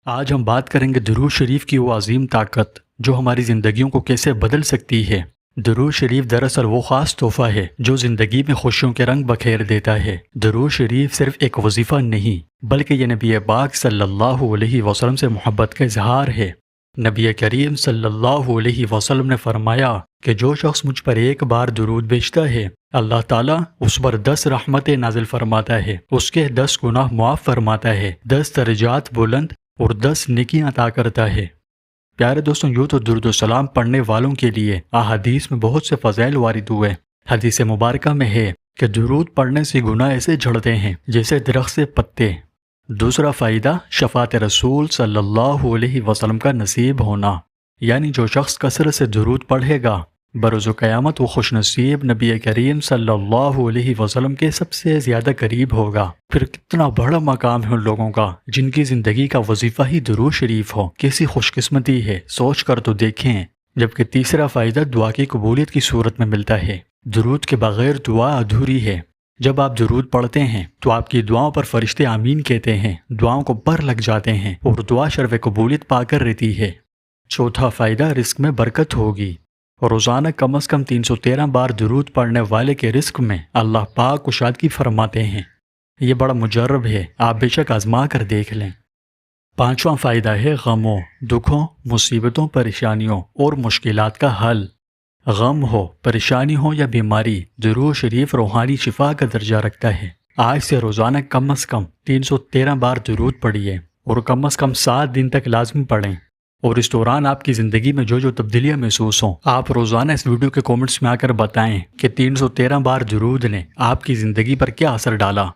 آج ہم بات کریں گے درود شریف کی وہ عظیم طاقت جو ہماری زندگیوں کو کیسے بدل سکتی ہے۔ درود شریف دراصل وہ خاص تحفہ ہے جو زندگی میں خوشیوں کے رنگ بکھیر دیتا ہے۔ درود شریف صرف ایک وظیفہ نہیں بلکہ یہ نبی پاک صلی اللہ علیہ وسلم سے محبت کا اظہار ہے۔ نبی کریم صلی اللہ علیہ وسلم نے فرمایا کہ جو شخص مجھ پر ایک بار درود بھیجتا ہے اللہ تعالیٰ اس پر 10 رحمتیں نازل فرماتا ہے، اس کے 10 گناہ معاف فرماتا ہے، 10 درجات بلند اور 10 نیکیاں عطا کرتا ہے۔ پیارے دوستوں، یوں تو درود و سلام پڑھنے والوں کے لیے احادیث میں بہت سے فضائل وارد ہوئے۔ حدیث مبارکہ میں ہے کہ درود پڑھنے سے گناہ ایسے جھڑتے ہیں جیسے درخت سے پتے۔ دوسرا فائدہ شفاعت رسول صلی اللہ علیہ وسلم کا نصیب ہونا، یعنی جو شخص کثرت سے درود پڑھے گا بروز قیامت وہ خوش نصیب نبی کریم صلی اللہ علیہ وسلم کے سب سے زیادہ قریب ہوگا۔ پھر کتنا بڑا مقام ہے ان لوگوں کا جن کی زندگی کا وظیفہ ہی درود شریف ہو، کیسی خوش قسمتی ہے، سوچ کر تو دیکھیں۔ جبکہ تیسرا فائدہ دعا کی قبولیت کی صورت میں ملتا ہے۔ درود کے بغیر دعا ادھوری ہے۔ جب آپ درود پڑھتے ہیں تو آپ کی دعاؤں پر فرشتے آمین کہتے ہیں، دعاؤں کو بر لگ جاتے ہیں اور دعا شرف قبولیت پا کر رہتی ہے۔ چوتھا فائدہ رزق میں برکت ہوگی۔ روزانہ کم از کم 313 بار درود پڑھنے والے کے رزق میں اللہ پاک کشادگی فرماتے ہیں۔ یہ بڑا مجرب ہے، آپ بے شک آزما کر دیکھ لیں۔ پانچواں فائدہ ہے غموں، دکھوں، مصیبتوں، پریشانیوں اور مشکلات کا حل۔ غم ہو، پریشانی ہو یا بیماری، درود شریف روحانی شفا کا درجہ رکھتا ہے۔ آج سے روزانہ کم از کم 313 بار درود پڑھیے اور کم از کم 7 دن تک لازمی پڑھیں، اور اس دوران آپ کی زندگی میں جو تبدیلیاں محسوس ہوں آپ روزانہ اس ویڈیو کے کومنٹس میں آ کر بتائیں کہ 313 بار درود نے آپ کی زندگی پر کیا اثر ڈالا۔